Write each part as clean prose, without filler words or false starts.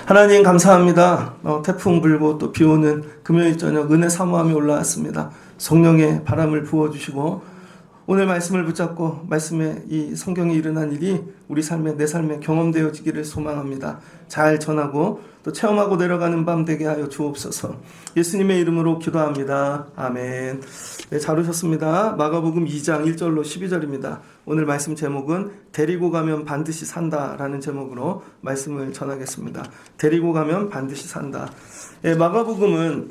하나님 감사합니다. 태풍 불고 또 비 오는 금요일 저녁 은혜 사모함이 올라왔습니다. 성령의 바람을 부어주시고 오늘 말씀을 붙잡고 말씀에 이 성경에 일어난 일이 우리 삶에 내 삶에 경험되어지기를 소망합니다. 잘 전하고 또 체험하고 내려가는 밤 되게 하여 주옵소서. 예수님의 이름으로 기도합니다. 아멘. 네, 잘 오셨습니다. 마가복음 2장 1절로 12절입니다. 오늘 말씀 제목은 데리고 가면 반드시 산다라는 제목으로 말씀을 전하겠습니다. 데리고 가면 반드시 산다. 네, 마가복음은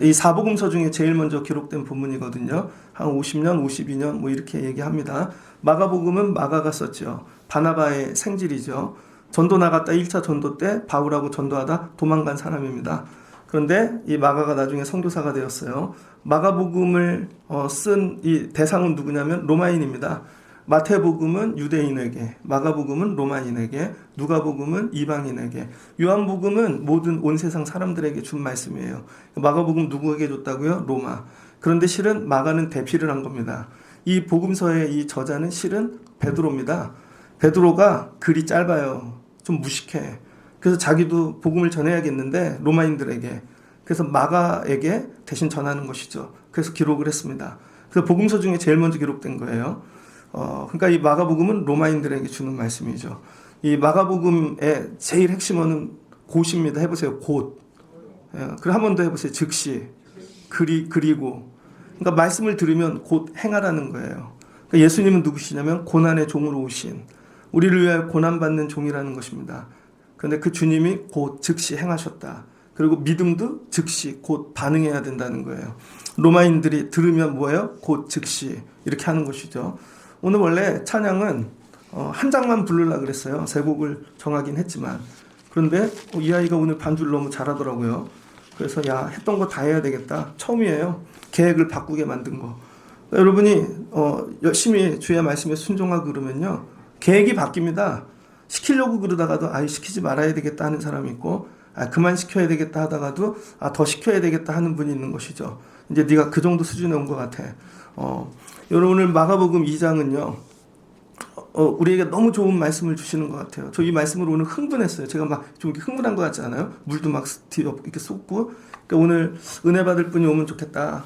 이 사복음서 중에 제일 먼저 기록된 본문이거든요. 한 50년, 52년 뭐 이렇게 얘기합니다. 마가복음은 마가가 썼죠. 바나바의 생질이죠. 전도 나갔다 1차 전도 때 바울하고 전도하다 도망간 사람입니다. 그런데 이 마가가 나중에 선교사가 되었어요. 마가복음을 쓴 이 대상은 누구냐면 로마인입니다. 마태복음은 유대인에게, 마가복음은 로마인에게, 누가복음은 이방인에게, 요한복음은 모든 온 세상 사람들에게 준 말씀이에요. 마가복음 누구에게 줬다고요? 로마. 그런데 실은 마가는 대피를 한 겁니다. 이 복음서의 이 저자는 실은 베드로입니다. 베드로가 글이 짧아요. 좀 무식해. 그래서 자기도 복음을 전해야겠는데 로마인들에게, 그래서 마가에게 대신 전하는 것이죠. 그래서 기록을 했습니다. 그래서 복음서 중에 제일 먼저 기록된 거예요. 그러니까 이 마가복음은 로마인들에게 주는 말씀이죠. 이 마가복음의 제일 핵심어는 곧입니다. 해보세요. 곧. 그리고 한 번 더 해보세요. 즉시. 그리고. 그러니까 말씀을 들으면 곧 행하라는 거예요. 그러니까 예수님은 누구시냐면 고난의 종으로 오신, 우리를 위하여 고난받는 종이라는 것입니다. 그런데 그 주님이 곧 즉시 행하셨다. 그리고 믿음도 즉시 곧 반응해야 된다는 거예요. 로마인들이 들으면 뭐예요? 곧 즉시 이렇게 하는 것이죠. 오늘 원래 찬양은 한 장만 부르려고 그랬어요. 세 곡을 정하긴 했지만. 그런데 이 아이가 오늘 반주를 너무 잘하더라고요. 그래서 야, 했던 거 다 해야 되겠다. 처음이에요. 계획을 바꾸게 만든 거. 여러분이 열심히 주의 말씀에 순종하고 그러면요, 계획이 바뀝니다. 시키려고 그러다가도 시키지 말아야 되겠다 하는 사람이 있고, 그만 시켜야 되겠다 하다가도 더 시켜야 되겠다 하는 분이 있는 것이죠. 이제 네가 그 정도 수준에 온 것 같아. 여러분 오늘 마가복음 2장은요, 우리에게 너무 좋은 말씀을 주시는 것 같아요. 저 이 말씀으로 오늘 흥분했어요. 제가 막 좀 흥분한 것 같지 않아요? 물도 막 이렇게 쏟고. 그러니까 오늘 은혜 받을 분이 오면 좋겠다.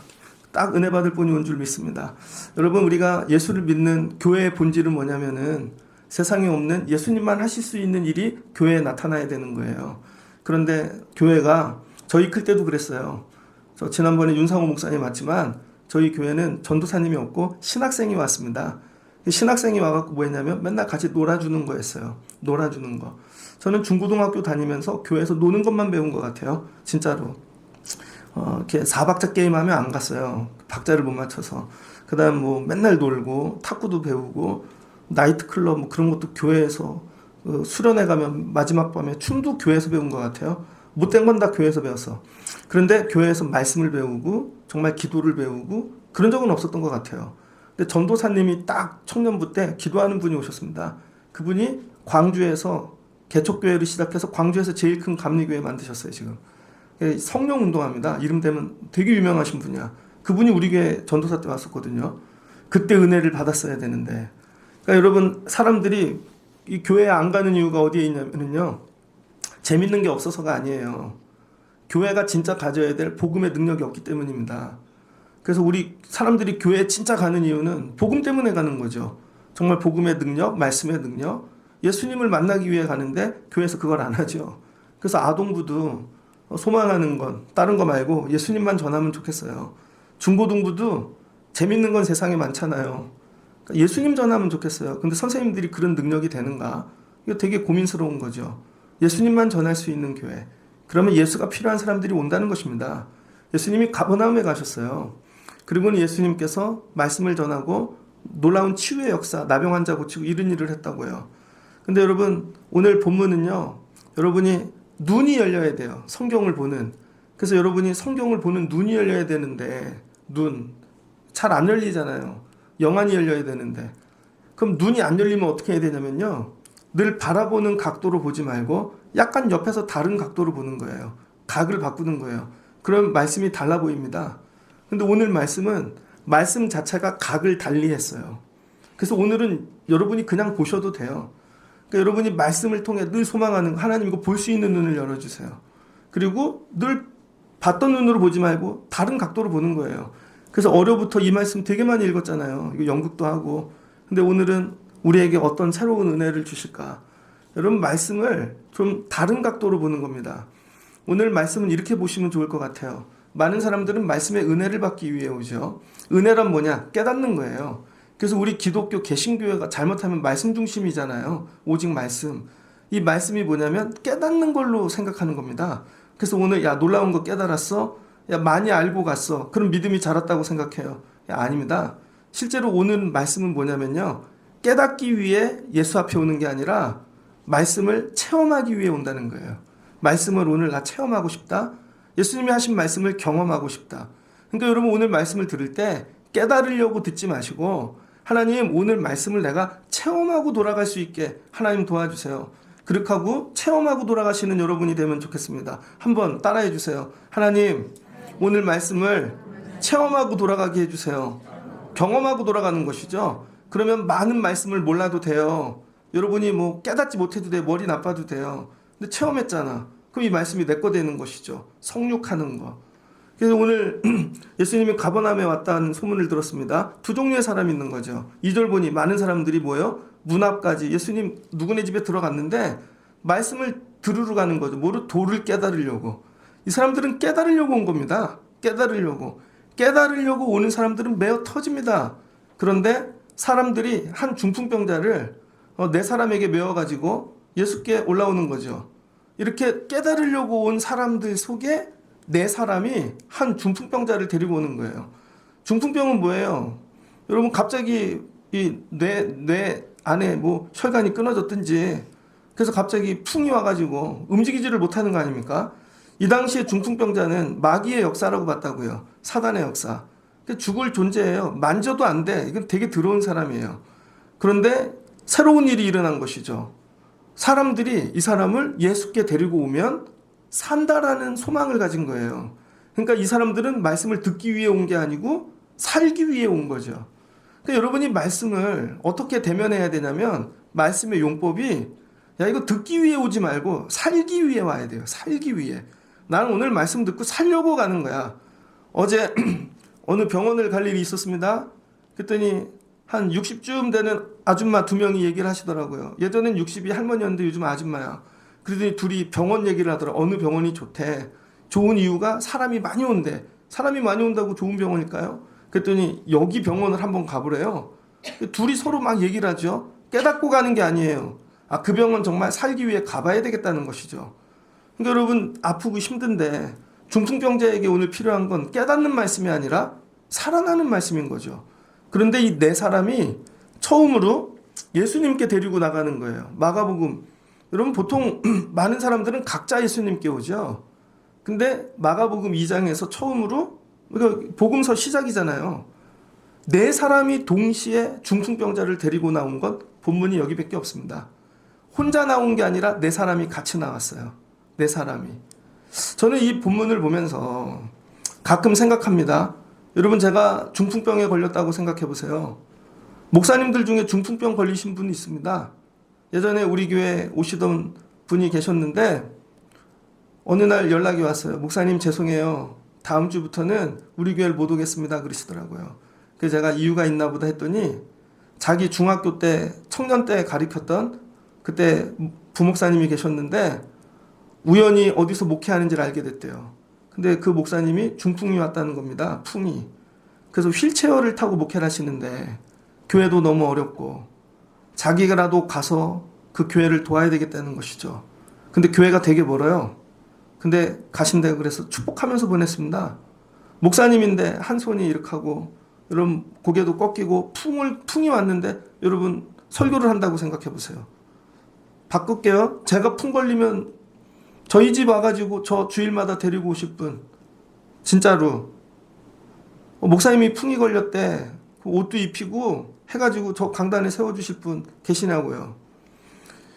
딱 은혜 받을 분이 온 줄 믿습니다. 여러분, 우리가 예수를 믿는 교회의 본질은 뭐냐면은 세상에 없는 예수님만 하실 수 있는 일이 교회에 나타나야 되는 거예요. 그런데 교회가, 저희 클 때도 그랬어요. 저 지난번에 윤상호 목사님 왔지만 저희 교회는 전도사님이 없고 신학생이 왔습니다. 신학생이 와갖고 뭐 했냐면 맨날 같이 놀아주는 거였어요. 놀아주는 거. 저는 중고등학교 다니면서 교회에서 노는 것만 배운 것 같아요. 진짜로. 이렇게 4박자 게임하면 안 갔어요. 박자를 못 맞춰서. 그 다음 뭐 맨날 놀고 탁구도 배우고 나이트클럽 뭐 그런 것도 교회에서, 수련회 가면 마지막 밤에 춤도 교회에서 배운 것 같아요. 못된 건 다 교회에서 배웠어. 그런데 교회에서 말씀을 배우고 정말 기도를 배우고 그런 적은 없었던 것 같아요. 근데 전도사님이 딱 청년부 때 기도하는 분이 오셨습니다. 그분이 광주에서 개척교회를 시작해서 광주에서 제일 큰 감리교회 만드셨어요. 지금 성령운동합니다. 이름 되면 되게 유명하신 분이야. 그분이 우리 교회 전도사 때 왔었거든요. 그때 은혜를 받았어야 되는데. 그러니까 여러분, 사람들이 이 교회에 안 가는 이유가 어디에 있냐면요, 재밌는 게 없어서가 아니에요. 교회가 진짜 가져야 될 복음의 능력이 없기 때문입니다. 그래서 우리 사람들이 교회에 진짜 가는 이유는 복음 때문에 가는 거죠. 정말 복음의 능력, 말씀의 능력, 예수님을 만나기 위해 가는데 교회에서 그걸 안 하죠. 그래서 아동부도 소망하는 건 다른 거 말고 예수님만 전하면 좋겠어요. 중고등부도 재밌는 건 세상에 많잖아요. 그러니까 예수님 전하면 좋겠어요. 근데 선생님들이 그런 능력이 되는가? 이거 되게 고민스러운 거죠. 예수님만 전할 수 있는 교회. 그러면 예수가 필요한 사람들이 온다는 것입니다. 예수님이 가버나움에 가셨어요. 그리고는 예수님께서 말씀을 전하고 놀라운 치유의 역사, 나병 환자 고치고 이런 일을 했다고요. 근데 여러분, 오늘 본문은요, 여러분이 눈이 열려야 돼요. 성경을 보는. 그래서 여러분이 성경을 보는 눈이 열려야 되는데, 눈 잘 안 열리잖아요. 영안이 열려야 되는데. 그럼 눈이 안 열리면 어떻게 해야 되냐면요, 늘 바라보는 각도로 보지 말고 약간 옆에서 다른 각도로 보는 거예요. 각을 바꾸는 거예요. 그럼 말씀이 달라 보입니다. 근데 오늘 말씀은 말씀 자체가 각을 달리 했어요. 그래서 오늘은 여러분이 그냥 보셔도 돼요. 그러니까 여러분이 말씀을 통해 늘 소망하는 하나님 이거 볼 수 있는 눈을 열어주세요. 그리고 늘 봤던 눈으로 보지 말고 다른 각도로 보는 거예요. 그래서 어려부터 이 말씀 되게 많이 읽었잖아요. 이거 연극도 하고. 근데 오늘은 우리에게 어떤 새로운 은혜를 주실까? 여러분 말씀을 좀 다른 각도로 보는 겁니다. 오늘 말씀은 이렇게 보시면 좋을 것 같아요. 많은 사람들은 말씀의 은혜를 받기 위해 오죠. 은혜란 뭐냐? 깨닫는 거예요. 그래서 우리 기독교 개신교회가 잘못하면 말씀 중심이잖아요. 오직 말씀. 이 말씀이 뭐냐면 깨닫는 걸로 생각하는 겁니다. 그래서 오늘 야 놀라운 거 깨달았어? 야 많이 알고 갔어. 그럼 믿음이 자랐다고 생각해요. 야, 아닙니다. 실제로 오늘 말씀은 뭐냐면요. 깨닫기 위해 예수 앞에 오는 게 아니라 말씀을 체험하기 위해 온다는 거예요. 말씀을 오늘 나 체험하고 싶다. 예수님이 하신 말씀을 경험하고 싶다. 그러니까 여러분 오늘 말씀을 들을 때 깨달으려고 듣지 마시고 하나님 오늘 말씀을 내가 체험하고 돌아갈 수 있게 하나님 도와주세요. 그렇게 하고 체험하고 돌아가시는 여러분이 되면 좋겠습니다. 한번 따라해 주세요. 하나님 오늘 말씀을 체험하고 돌아가게 해주세요. 경험하고 돌아가는 것이죠. 그러면 많은 말씀을 몰라도 돼요. 여러분이 뭐 깨닫지 못해도 돼. 머리 나빠도 돼요. 근데 체험했잖아. 그럼 이 말씀이 내 거 되는 것이죠. 성육하는 거. 그래서 오늘 예수님이 가버나움에 왔다는 소문을 들었습니다. 두 종류의 사람이 있는 거죠. 2절 보니 많은 사람들이 뭐예요? 문 앞까지 예수님 누구네 집에 들어갔는데 말씀을 들으러 가는 거죠. 뭐를 도를 깨달으려고. 이 사람들은 깨달으려고 온 겁니다. 깨달으려고 오는 사람들은 매어 터집니다. 그런데 사람들이 한 중풍병자를 네 사람에게 메워가지고 예수께 올라오는 거죠. 이렇게 깨달으려고 온 사람들 속에 네 사람이 한 중풍병자를 데리고 오는 거예요. 중풍병은 뭐예요? 여러분 갑자기 이 뇌 안에 뭐 혈관이 끊어졌든지 그래서 갑자기 풍이 와가지고 움직이지를 못하는 거 아닙니까? 이 당시에 중풍병자는 마귀의 역사라고 봤다고요. 사단의 역사. 죽을 존재예요. 만져도 안 돼. 이건 되게 더러운 사람이에요. 그런데 새로운 일이 일어난 것이죠. 사람들이 이 사람을 예수께 데리고 오면 산다라는 소망을 가진 거예요. 그러니까 이 사람들은 말씀을 듣기 위해 온 게 아니고 살기 위해 온 거죠. 그러니까 여러분이 말씀을 어떻게 대면해야 되냐면 말씀의 용법이 야 이거 듣기 위해 오지 말고 살기 위해 와야 돼요. 살기 위해. 나는 오늘 말씀 듣고 살려고 가는 거야. 어제 어느 병원을 갈 일이 있었습니다. 그랬더니 한 60쯤 되는 아줌마 두 명이 얘기를 하시더라고요. 예전엔 60이 할머니였는데 요즘 아줌마야. 그러더니 둘이 병원 얘기를 하더라. 어느 병원이 좋대. 좋은 이유가 사람이 많이 온대. 사람이 많이 온다고 좋은 병원일까요? 그랬더니 여기 병원을 한번 가보래요. 둘이 서로 막 얘기를 하죠. 깨닫고 가는 게 아니에요. 아, 그 병원 정말 살기 위해 가봐야 되겠다는 것이죠. 그러니까 여러분 아프고 힘든데 중풍병자에게 오늘 필요한 건 깨닫는 말씀이 아니라 살아나는 말씀인 거죠. 그런데 이 네 사람이 처음으로 예수님께 데리고 나가는 거예요. 마가복음. 여러분 보통 많은 사람들은 각자 예수님께 오죠. 근데 마가복음 2장에서 처음으로 복음서 시작이잖아요. 네 사람이 동시에 중풍병자를 데리고 나온 건 본문이 여기밖에 없습니다. 혼자 나온 게 아니라 네 사람이 같이 나왔어요. 네 사람이. 저는 이 본문을 보면서 가끔 생각합니다. 여러분 제가 중풍병에 걸렸다고 생각해 보세요. 목사님들 중에 중풍병 걸리신 분이 있습니다. 예전에 우리 교회 오시던 분이 계셨는데 어느 날 연락이 왔어요. 목사님 죄송해요. 다음 주부터는 우리 교회를 못 오겠습니다. 그러시더라고요. 그래서 제가 이유가 있나 보다 했더니 자기 중학교 때 청년 때 가르쳤던 그때 부목사님이 계셨는데 우연히 어디서 목회하는지를 알게 됐대요. 근데 그 목사님이 중풍이 왔다는 겁니다. 풍이. 그래서 휠체어를 타고 목회를 하시는데 교회도 너무 어렵고 자기가라도 가서 그 교회를 도와야 되겠다는 것이죠. 근데 교회가 되게 멀어요. 근데 가신다고 그래서 축복하면서 보냈습니다. 목사님인데 한 손이 이렇게 하고 여러분 고개도 꺾이고 풍이 왔는데 여러분 설교를 한다고 생각해 보세요. 바꿀게요. 제가 풍 걸리면 저희 집 와가지고 저 주일마다 데리고 오실 분 진짜로 목사님이 풍이 걸렸대. 옷도 입히고 해가지고 저 강단에 세워주실 분 계시냐고요.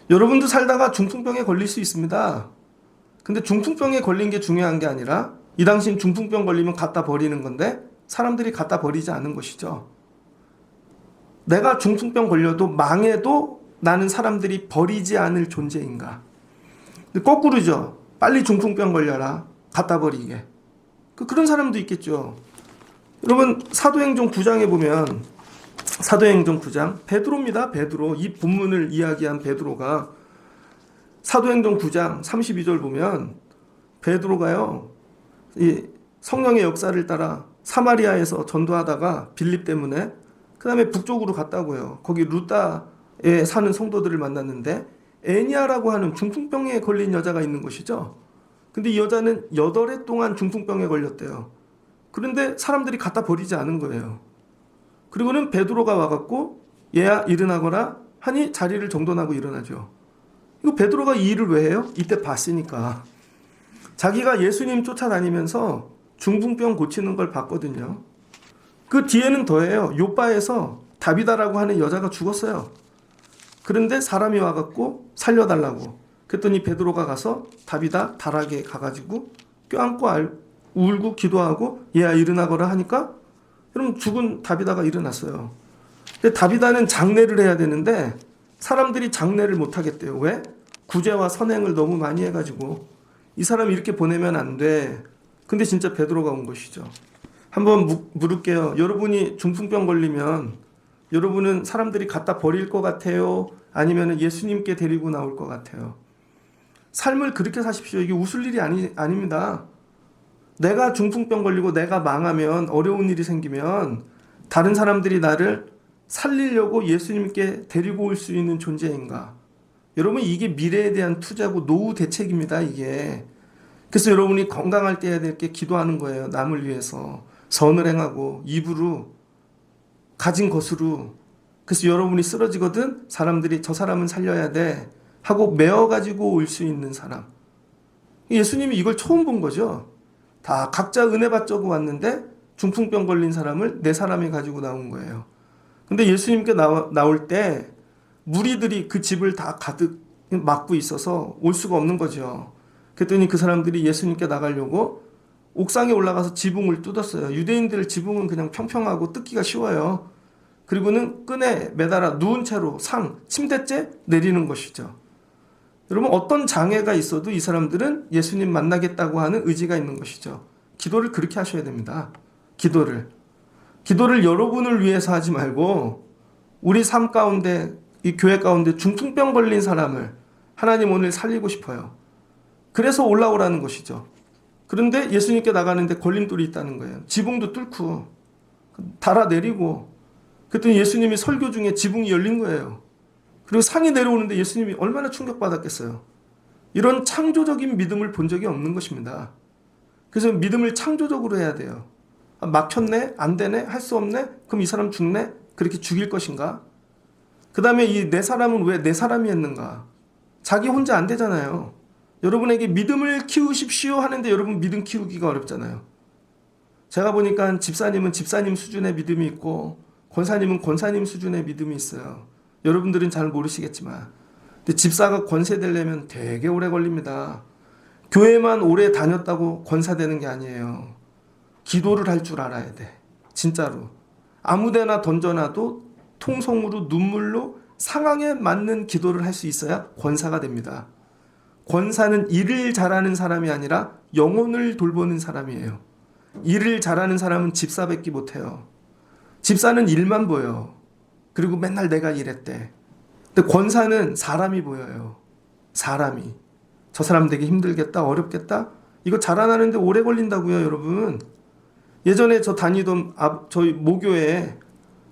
여러분도 살다가 중풍병에 걸릴 수 있습니다. 근데 중풍병에 걸린 게 중요한 게 아니라 이 당시엔 중풍병 걸리면 갖다 버리는 건데 사람들이 갖다 버리지 않은 것이죠. 내가 중풍병 걸려도 망해도 나는 사람들이 버리지 않을 존재인가? 거꾸로죠. 빨리 중풍병 걸려라. 갖다 버리게. 그런 사람도 있겠죠. 여러분 사도행전 9장에 보면 사도행전 9장 베드로입니다. 베드로. 이 본문을 이야기한 베드로가 사도행전 9장 32절 보면 베드로가요. 이 성령의 역사를 따라 사마리아에서 전도하다가 빌립 때문에 그 다음에 북쪽으로 갔다고요. 거기 루다에 사는 성도들을 만났는데 애니아라고 하는 중풍병에 걸린 여자가 있는 것이죠. 근데 이 여자는 8해 동안 중풍병에 걸렸대요. 그런데 사람들이 갖다 버리지 않은 거예요. 그리고는 베드로가 와갖고 얘야 일어나거라 하니 자리를 정돈하고 일어나죠. 이거 베드로가 이 일을 왜 해요? 이때 봤으니까. 자기가 예수님 쫓아다니면서 중풍병 고치는 걸 봤거든요. 그 뒤에는 더해요. 요바에서 다비다라고 하는 여자가 죽었어요. 그런데 사람이 와갖고 살려달라고. 그랬더니 베드로가 가서 다비다 다락에 가가지고 껴안고 울고 기도하고 얘야 일어나거라 하니까 여러분 죽은 다비다가 일어났어요. 근데 다비다는 장례를 해야 되는데 사람들이 장례를 못 하겠대요. 왜? 구제와 선행을 너무 많이 해가지고 이 사람 이렇게 보내면 안 돼. 근데 진짜 베드로가 온 것이죠. 한번 물을게요. 여러분이 중풍병 걸리면 여러분은 사람들이 갖다 버릴 것 같아요? 아니면 예수님께 데리고 나올 것 같아요? 삶을 그렇게 사십시오. 이게 웃을 일이 아닙니다. 내가 중풍병 걸리고 내가 망하면 어려운 일이 생기면 다른 사람들이 나를 살리려고 예수님께 데리고 올 수 있는 존재인가? 여러분 이게 미래에 대한 투자고 노후 대책입니다. 이게. 그래서 여러분이 건강할 때 해야 될 게 기도하는 거예요. 남을 위해서. 선을 행하고 입으로 가진 것으로. 그래서 여러분이 쓰러지거든 사람들이 저 사람은 살려야 돼 하고 메어가지고 올 수 있는 사람. 예수님이 이걸 처음 본 거죠. 다 각자 은혜 받자고 왔는데 중풍병 걸린 사람을 네 사람이 가지고 나온 거예요. 근데 예수님께 나올 때 무리들이 그 집을 다 가득 막고 있어서 올 수가 없는 거죠. 그랬더니 그 사람들이 예수님께 나가려고 옥상에 올라가서 지붕을 뜯었어요. 유대인들 지붕은 그냥 평평하고 뜯기가 쉬워요. 그리고는 끈에 매달아 누운 채로 침대째 내리는 것이죠. 여러분 어떤 장애가 있어도 이 사람들은 예수님 만나겠다고 하는 의지가 있는 것이죠. 기도를 그렇게 하셔야 됩니다. 기도를 여러분을 위해서 하지 말고 우리 삶 가운데 이 교회 가운데 중풍병 걸린 사람을 하나님 오늘 살리고 싶어요. 그래서 올라오라는 것이죠. 그런데 예수님께 나가는데 걸림돌이 있다는 거예요. 지붕도 뚫고 달아내리고 그랬더니 예수님이 설교 중에 지붕이 열린 거예요. 그리고 상이 내려오는데 예수님이 얼마나 충격받았겠어요. 이런 창조적인 믿음을 본 적이 없는 것입니다. 그래서 믿음을 창조적으로 해야 돼요. 막혔네? 안 되네? 할 수 없네? 그럼 이 사람 죽네? 그렇게 죽일 것인가? 그 다음에 이 네 사람은 왜 네 사람이 했는가? 자기 혼자 안 되잖아요. 여러분에게 믿음을 키우십시오 하는데 여러분 믿음 키우기가 어렵잖아요. 제가 보니까 집사님은 집사님 수준의 믿음이 있고 권사님은 권사님 수준의 믿음이 있어요. 여러분들은 잘 모르시겠지만 근데 집사가 권세 되려면 되게 오래 걸립니다. 교회만 오래 다녔다고 권사 되는 게 아니에요. 기도를 할 줄 알아야 돼. 진짜로. 아무데나 던져놔도 통성으로 눈물로 상황에 맞는 기도를 할 수 있어야 권사가 됩니다. 권사는 일을 잘하는 사람이 아니라 영혼을 돌보는 사람이에요. 일을 잘하는 사람은 집사밖에 못해요. 집사는 일만 보여. 그리고 맨날 내가 일했대. 근데 권사는 사람이 보여요. 사람이. 저 사람 되게 힘들겠다, 어렵겠다. 이거 자라나는데 오래 걸린다고요, 여러분. 예전에 저 다니던 저희 모교에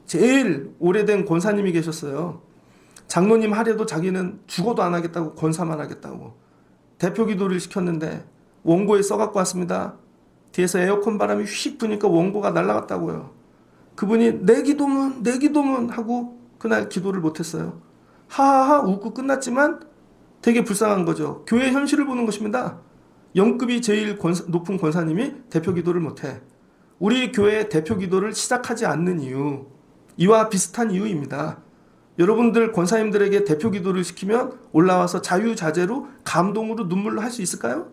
제일 오래된 권사님이 계셨어요. 장로님 하려도 자기는 죽어도 안 하겠다고 권사만 하겠다고. 대표 기도를 시켰는데 원고에 써갖고 왔습니다. 뒤에서 에어컨 바람이 휙 부니까 원고가 날아갔다고요. 그분이 내 기도문 하고 그날 기도를 못했어요. 하하하 웃고 끝났지만 되게 불쌍한 거죠. 교회 현실을 보는 것입니다. 영급이 제일 높은 권사님이 대표 기도를 못해. 우리 교회 대표 기도를 시작하지 않는 이유, 이와 비슷한 이유입니다. 여러분들 권사님들에게 대표 기도를 시키면 올라와서 자유자재로 감동으로 눈물로 할 수 있을까요?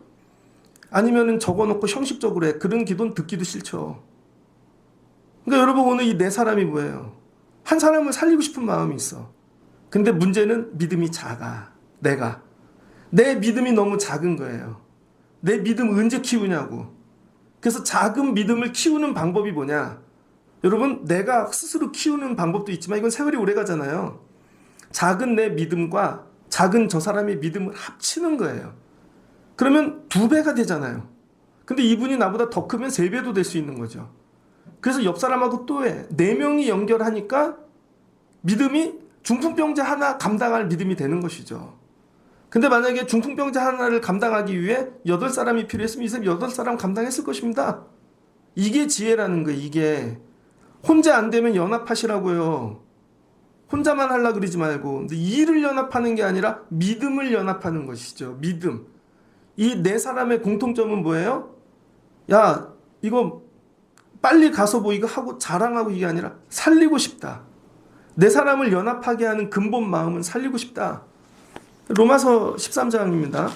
아니면은 적어놓고 형식적으로 해. 그런 기도는 듣기도 싫죠. 그러니까 여러분 오늘 이 네 사람이 뭐예요? 한 사람을 살리고 싶은 마음이 있어. 근데 문제는 믿음이 작아. 내 믿음이 너무 작은 거예요. 내 믿음 언제 키우냐고. 그래서 작은 믿음을 키우는 방법이 뭐냐? 여러분 내가 스스로 키우는 방법도 있지만 이건 세월이 오래 가잖아요. 작은 내 믿음과 작은 저 사람의 믿음을 합치는 거예요. 그러면 2배가 되잖아요. 근데 이분이 나보다 더 크면 3배도 될 수 있는 거죠. 그래서 옆 사람하고 또 해. 4명이 연결하니까 믿음이 중풍병자 하나 감당할 믿음이 되는 것이죠. 근데 만약에 중풍병자 하나를 감당하기 위해 8사람이 필요했으면 이 사람 8사람 감당했을 것입니다. 이게 지혜라는 거예요. 이게 혼자 안 되면 연합하시라고요. 혼자만 하려고 그러지 말고. 근데 일을 연합하는 게 아니라 믿음을 연합하는 것이죠. 믿음. 이 4사람의 공통점은 뭐예요? 야, 이거 빨리 가서 뭐 이거 하고 자랑하고 이게 아니라 살리고 싶다. 4사람을 연합하게 하는 근본 마음은 살리고 싶다. 로마서 13장입니다.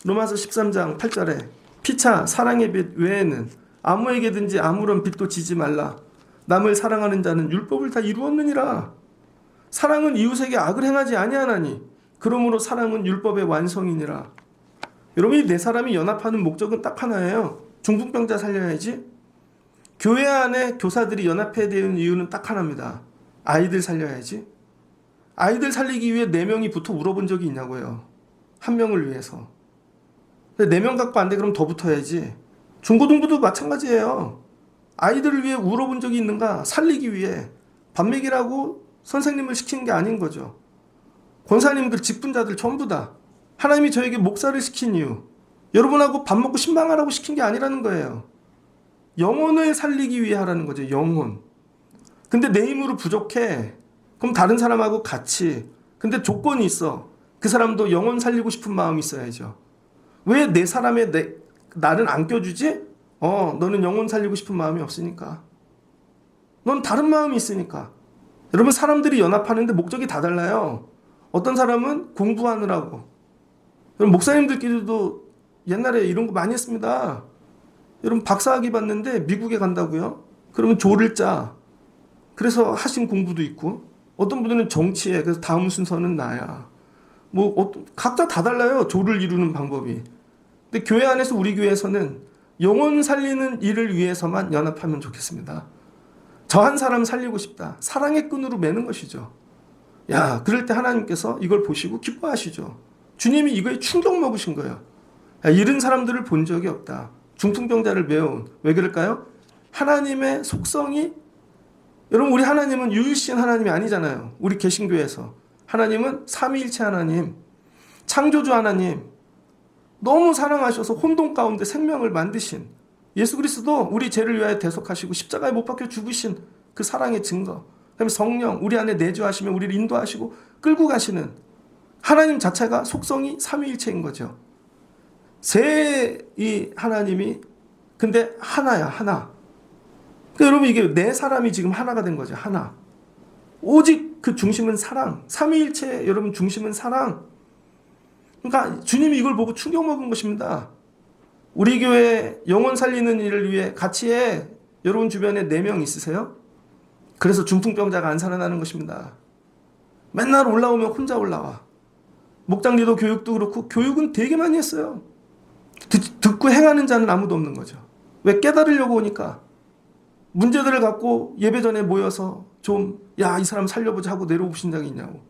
로마서 13장 8절에 피차 사랑의 빛 외에는 아무에게든지 아무런 빚도 지지 말라. 남을 사랑하는 자는 율법을 다 이루었느니라. 사랑은 이웃에게 악을 행하지 아니하나니 그러므로 사랑은 율법의 완성이니라. 여러분 이 4사람이 연합하는 목적은 딱 하나예요. 중풍병자 살려야지. 교회 안에 교사들이 연합해야 되는 이유는 딱 하나입니다. 아이들 살려야지. 아이들 살리기 위해 4명이 붙어 울어본 적이 있냐고요. 1명을 위해서. 근데 4명 갖고 안 돼 그럼 더 붙어야지. 중고등부도 마찬가지예요. 아이들을 위해 울어본 적이 있는가? 살리기 위해. 밥 먹이라고 선생님을 시키는 게 아닌 거죠. 권사님들, 직분자들 전부 다. 하나님이 저에게 목사를 시킨 이유. 여러분하고 밥 먹고 신방하라고 시킨 게 아니라는 거예요. 영혼을 살리기 위해 하라는 거죠. 영혼. 근데 내 힘으로 부족해. 그럼 다른 사람하고 같이. 근데 조건이 있어. 그 사람도 영혼 살리고 싶은 마음이 있어야죠. 왜 내 사람에 나를 안 껴주지? 너는 영혼 살리고 싶은 마음이 없으니까. 넌 다른 마음이 있으니까. 여러분 사람들이 연합하는데 목적이 다 달라요. 어떤 사람은 공부하느라고. 여러분 목사님들끼리도 옛날에 이런 거 많이 했습니다. 여러분 박사학위 받는데 미국에 간다고요? 그러면 조를 짜. 그래서 하신 공부도 있고 어떤 분들은 정치에 그래서 다음 순서는 나야. 각자 다 달라요. 조를 이루는 방법이. 근데 교회 안에서 우리 교회에서는 영혼 살리는 일을 위해서만 연합하면 좋겠습니다. 저 한 사람 살리고 싶다. 사랑의 끈으로 매는 것이죠. 야, 그럴 때 하나님께서 이걸 보시고 기뻐하시죠. 주님이 이거에 충격 먹으신 거예요. 야, 이런 사람들을 본 적이 없다. 중풍병자를 메운. 왜 그럴까요? 하나님의 속성이 여러분 우리 하나님은 유일신 하나님이 아니잖아요. 우리 개신교에서. 하나님은 삼위일체 하나님, 창조주 하나님, 너무 사랑하셔서 혼돈 가운데 생명을 만드신 예수 그리스도 우리 죄를 위하여 대속하시고 십자가에 못 박혀 죽으신 그 사랑의 증거. 그다음에 성령 우리 안에 내주하시며 우리를 인도하시고 끌고 가시는 하나님 자체가 속성이 삼위일체인 거죠. 이 하나님이 근데 하나야 하나. 그러니까 여러분 이게 4사람이 지금 하나가 된 거죠. 하나. 오직 그 중심은 사랑. 삼위일체 여러분 중심은 사랑. 그러니까 주님이 이걸 보고 충격 먹은 것입니다. 우리 교회 영혼 살리는 일을 위해 같이 해. 여러분 주변에 4명 있으세요? 그래서 중풍병자가 안 살아나는 것입니다. 맨날 올라오면 혼자 올라와. 목장리도 교육도 그렇고 교육은 되게 많이 했어요. 듣고 행하는 자는 아무도 없는 거죠. 왜? 깨달으려고 오니까. 문제들을 갖고 예배 전에 모여서 이 사람 살려보자 하고 내려오신 적이 있냐고.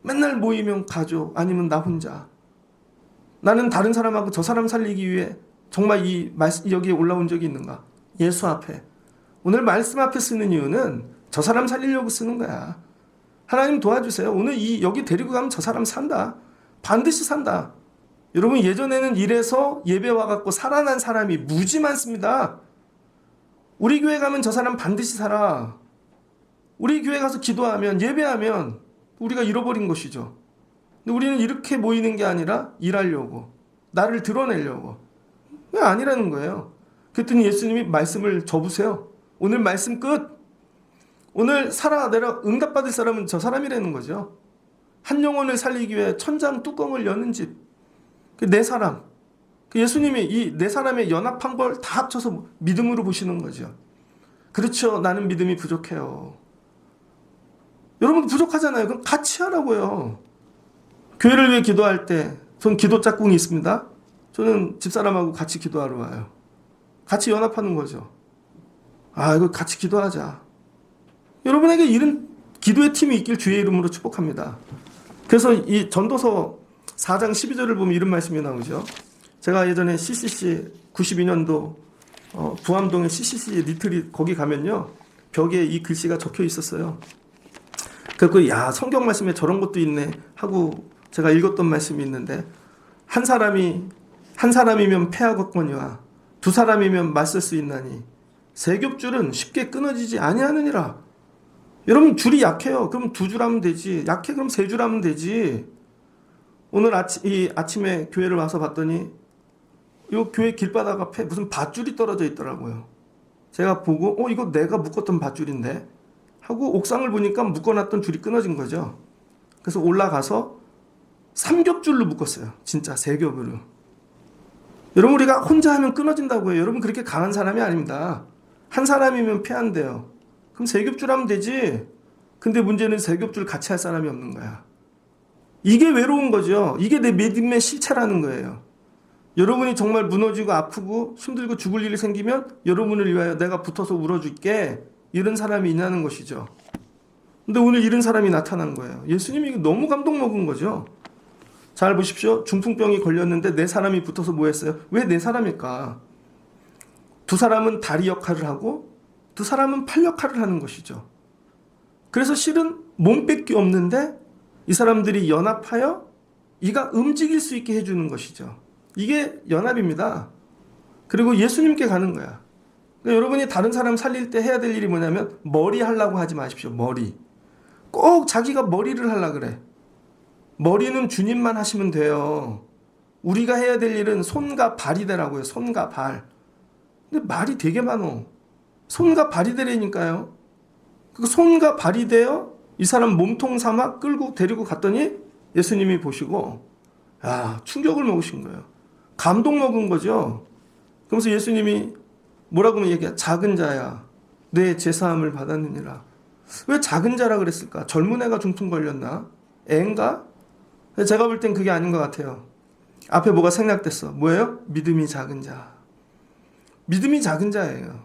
맨날 모이면 가죠. 아니면 나 혼자. 나는 다른 사람하고 저 사람 살리기 위해 정말 여기에 올라온 적이 있는가? 예수 앞에. 오늘 말씀 앞에 쓰는 이유는 저 사람 살리려고 쓰는 거야. 하나님 도와주세요. 오늘 여기 데리고 가면 저 사람 산다. 반드시 산다. 여러분 예전에는 이래서 예배 와갖고 살아난 사람이 무지 많습니다. 우리 교회 가면 저 사람 반드시 살아. 우리 교회 가서 기도하면 예배하면 우리가 잃어버린 것이죠. 근데 우리는 이렇게 모이는 게 아니라 일하려고 나를 드러내려고. 그게 아니라는 거예요. 그랬더니 예수님이 말씀을 접으세요. 오늘 말씀 끝. 오늘 내가 응답받을 사람은 저 사람이라는 거죠. 한 영혼을 살리기 위해 천장 뚜껑을 여는 집. 그 4사람. 예수님이 이 네 사람의 연합한 걸 다 합쳐서 믿음으로 보시는 거죠. 그렇죠. 나는 믿음이 부족해요. 여러분도 부족하잖아요. 그럼 같이 하라고요. 교회를 위해 기도할 때 전 기도 짝꿍이 있습니다. 저는 집사람하고 같이 기도하러 와요. 같이 연합하는 거죠. 이거 같이 기도하자. 여러분에게 이런 기도의 팀이 있길 주의 이름으로 축복합니다. 그래서 이 전도서 4장 12절을 보면 이런 말씀이 나오죠. 제가 예전에 CCC 92년도 부암동의 CCC 리트릿 거기 가면요. 벽에 이 글씨가 적혀 있었어요. 그래서 야, 성경 말씀에 저런 것도 있네 하고 제가 읽었던 말씀이 있는데 한 사람이면 패하겠거니와 두 사람이면 맞설 수 있나니 세 겹줄은 쉽게 끊어지지 아니하느니라. 여러분 줄이 약해요. 그럼 두 줄 하면 되지. 약해 그럼 세 줄 하면 되지. 오늘 아침에 교회를 와서 봤더니 이 교회 길바닥 앞에 무슨 밧줄이 떨어져 있더라고요. 제가 보고 이거 내가 묶었던 밧줄인데 하고 옥상을 보니까 묶어놨던 줄이 끊어진 거죠. 그래서 올라가서 3겹줄로 묶었어요. 진짜 3겹으로. 여러분 우리가 혼자 하면 끊어진다고 해요. 여러분 그렇게 강한 사람이 아닙니다. 한 사람이면 패한대요. 그럼 3겹줄 하면 되지. 근데 문제는 3겹줄 같이 할 사람이 없는 거야. 이게 외로운 거죠. 이게 내 믿음의 실체라는 거예요. 여러분이 정말 무너지고 아프고 힘들고 죽을 일이 생기면 여러분을 위하여 내가 붙어서 울어줄게. 이런 사람이 있냐는 것이죠. 근데 오늘 이런 사람이 나타난 거예요. 예수님이 너무 감동 먹은 거죠. 잘 보십시오. 중풍병이 걸렸는데 네 사람이 붙어서 뭐 했어요? 왜 네 사람일까? 두 사람은 다리 역할을 하고 두 사람은 팔 역할을 하는 것이죠. 그래서 실은 몸밖에 없는데 이 사람들이 연합하여 이가 움직일 수 있게 해주는 것이죠. 이게 연합입니다. 그리고 예수님께 가는 거야. 그러니까 여러분이 다른 사람 살릴 때 해야 될 일이 뭐냐면 머리 하려고 하지 마십시오. 머리. 꼭 자기가 머리를 하려고 그래. 머리는 주님만 하시면 돼요. 우리가 해야 될 일은 손과 발이 되라고요. 손과 발. 근데 말이 되게 많어. 손과 발이 되라니까요. 그 손과 발이 되어 이 사람 몸통 삼아 끌고 데리고 갔더니 예수님이 보시고 충격을 먹으신 거예요. 감동 먹은 거죠. 그러면서 예수님이 뭐라고 얘기해? 작은 자야, 내 제사함을 받았느니라. 왜 작은 자라 그랬을까? 젊은 애가 중풍 걸렸나? 애인가? 제가 볼 땐 그게 아닌 것 같아요. 앞에 뭐가 생략됐어. 뭐예요? 믿음이 작은 자. 믿음이 작은 자예요.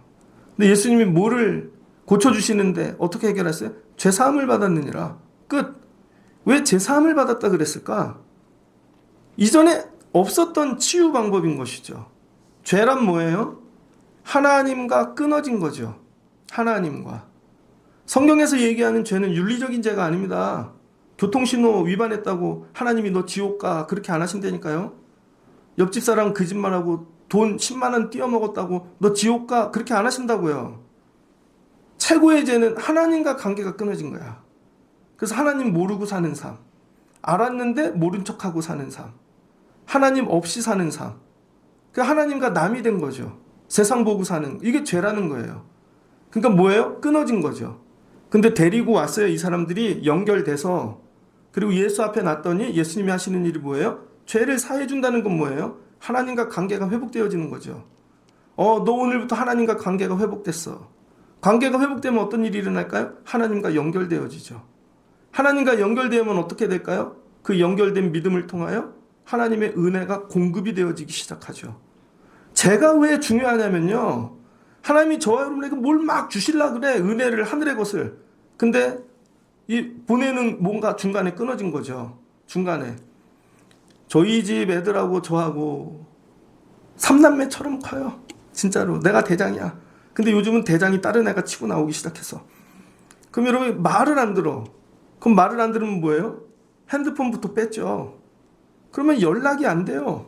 근데 예수님이 뭐를 고쳐주시는데 어떻게 해결했어요? 죄사함을 받았느니라. 끝. 왜 죄사함을 받았다 그랬을까? 이전에 없었던 치유 방법인 것이죠. 죄란 뭐예요? 하나님과 끊어진 거죠. 하나님과. 성경에서 얘기하는 죄는 윤리적인 죄가 아닙니다. 교통신호 위반했다고 하나님이 너 지옥 가 그렇게 안 하신다니까요. 옆집 사람 거짓말하고 돈 10만 원 띄어먹었다고 너 지옥 가 그렇게 안 하신다고요. 최고의 죄는 하나님과 관계가 끊어진 거야. 그래서 하나님 모르고 사는 삶, 알았는데 모른 척하고 사는 삶, 하나님 없이 사는 삶, 그 하나님과 남이 된 거죠. 세상 보고 사는, 이게 죄라는 거예요. 그러니까 뭐예요? 끊어진 거죠. 근데 데리고 왔어요. 이 사람들이 연결돼서. 그리고 예수 앞에 놨더니 예수님이 하시는 일이 뭐예요? 죄를 사해 준다는 건 뭐예요? 하나님과 관계가 회복되어지는 거죠. 너 오늘부터 하나님과 관계가 회복됐어. 관계가 회복되면 어떤 일이 일어날까요? 하나님과 연결되어지죠. 하나님과 연결되면 어떻게 될까요? 그 연결된 믿음을 통하여 하나님의 은혜가 공급이 되어지기 시작하죠. 제가 왜 중요하냐면요. 하나님이 저와 여러분에게 뭘 막 주실라 그래. 은혜를, 하늘의 것을. 근데 이 보내는 뭔가 중간에 끊어진 거죠. 중간에. 저희 집 애들하고 저하고 삼남매처럼 커요. 진짜로. 내가 대장이야. 근데 요즘은 대장이 다른 애가 치고 나오기 시작했어. 그럼 여러분 말을 안 들어. 그럼 말을 안 들으면 뭐예요? 핸드폰부터 뺐죠. 그러면 연락이 안 돼요.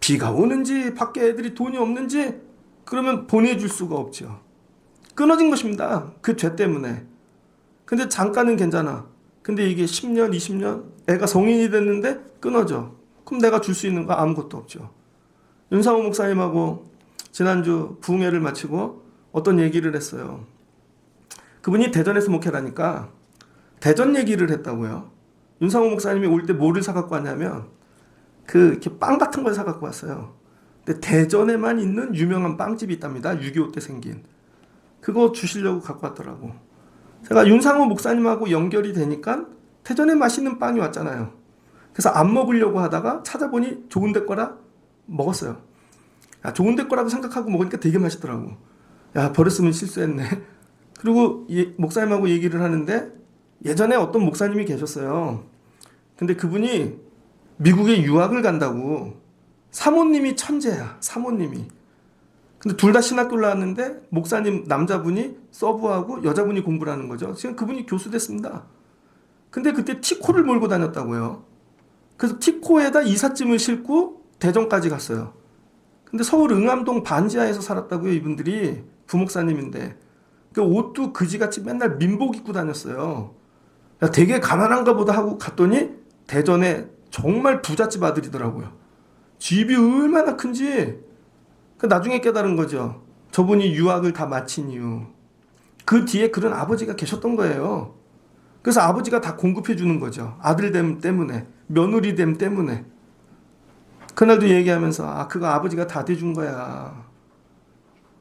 비가 오는지 밖에 애들이 돈이 없는지 그러면 보내줄 수가 없죠. 끊어진 것입니다. 그 죄 때문에. 근데 잠깐은 괜찮아. 근데 이게 10년, 20년 애가 성인이 됐는데 끊어져. 그럼 내가 줄 수 있는 거 아무것도 없죠. 윤상호 목사님하고 지난주 부흥회를 마치고 어떤 얘기를 했어요. 그분이 대전에서 목회를 하니까 대전 얘기를 했다고요. 윤상호 목사님이 올 때 뭐를 사갖고 왔냐면 이렇게 빵 같은 걸 사갖고 왔어요. 근데 대전에만 있는 유명한 빵집이 있답니다. 6.25 때 생긴. 그거 주시려고 갖고 왔더라고. 제가 윤상호 목사님하고 연결이 되니까 대전에 맛있는 빵이 왔잖아요. 그래서 안 먹으려고 하다가 찾아보니 좋은 데 거라 먹었어요. 야, 좋은 데 거라고 생각하고 먹으니까 되게 맛있더라고. 야, 버렸으면 실수했네. 그리고 목사님하고 얘기를 하는데 예전에 어떤 목사님이 계셨어요. 근데 그분이 미국에 유학을 간다고. 사모님이 천재야. 사모님이. 근데 둘 다 신학교를 나왔는데 목사님 남자분이 서브하고 여자분이 공부를 하는 거죠. 지금 그분이 교수 됐습니다. 근데 그때 티코를 몰고 다녔다고요. 그래서 티코에다 이삿짐을 싣고 대전까지 갔어요. 근데 서울 응암동 반지하에서 살았다고요. 이분들이 부목사님인데 그 옷도 그지같이 맨날 민복 입고 다녔어요. 야, 되게 가난한가 보다 하고 갔더니 대전에 정말 부잣집 아들이더라고요. 집이 얼마나 큰지. 나중에 깨달은 거죠. 저분이 유학을 다 마친 이유. 그 뒤에 그런 아버지가 계셨던 거예요. 그래서 아버지가 다 공급해 주는 거죠. 아들됨 때문에, 며느리됨 때문에. 그날도 얘기하면서 그거 아버지가 다 대준 거야.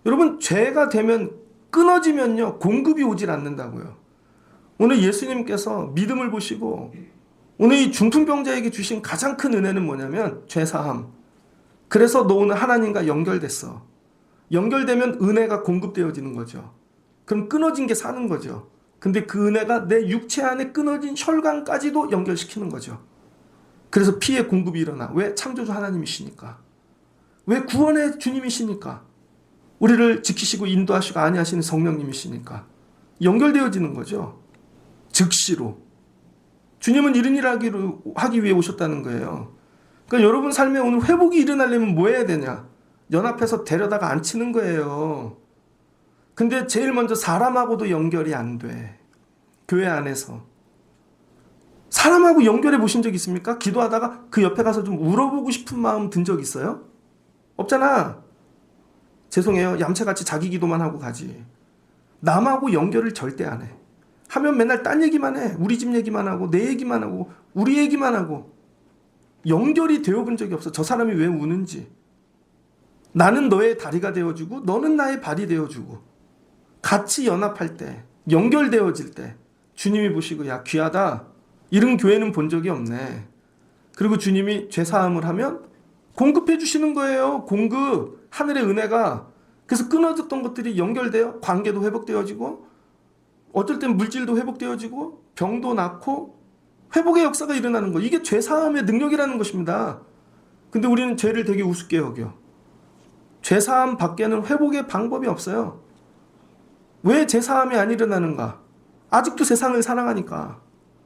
여러분, 죄가 되면 끊어지면요 공급이 오질 않는다고요. 오늘 예수님께서 믿음을 보시고 오늘 이 중풍병자에게 주신 가장 큰 은혜는 뭐냐면 죄사함. 그래서 너 오늘 하나님과 연결됐어. 연결되면 은혜가 공급되어지는 거죠. 그럼 끊어진 게 사는 거죠. 근데 그 은혜가 내 육체 안에 끊어진 혈관까지도 연결시키는 거죠. 그래서 피의 공급이 일어나. 왜? 창조주 하나님이시니까. 왜? 구원의 주님이시니까. 우리를 지키시고 인도하시고 안위하시는 성령님이시니까. 연결되어지는 거죠. 즉시로. 주님은 이런 일을 하기 위해 오셨다는 거예요. 그러니까 여러분 삶에 오늘 회복이 일어나려면 뭐 해야 되냐? 연합해서 데려다가 앉히는 거예요. 근데 제일 먼저 사람하고도 연결이 안 돼. 교회 안에서. 사람하고 연결해 보신 적 있습니까? 기도하다가 그 옆에 가서 좀 울어보고 싶은 마음 든 적 있어요? 없잖아. 죄송해요. 얌체같이 자기 기도만 하고 가지. 남하고 연결을 절대 안 해. 하면 맨날 딴 얘기만 해. 우리 집 얘기만 하고 내 얘기만 하고 우리 얘기만 하고 연결이 되어본 적이 없어. 저 사람이 왜 우는지. 나는 너의 다리가 되어주고 너는 나의 발이 되어주고 같이 연합할 때 연결되어질 때 주님이 보시고 야 귀하다. 이런 교회는 본 적이 없네. 그리고 주님이 죄사함을 하면 공급해 주시는 거예요. 공급. 하늘의 은혜가. 그래서 끊어졌던 것들이 연결되어 관계도 회복되어지고 어쩔 땐 물질도 회복되어지고 병도 낫고 회복의 역사가 일어나는 거. 이게 죄사함의 능력이라는 것입니다. 근데 우리는 죄를 되게 우습게 여겨. 죄사함 밖에는 회복의 방법이 없어요. 왜 죄사함이 안 일어나는가? 아직도 세상을 사랑하니까.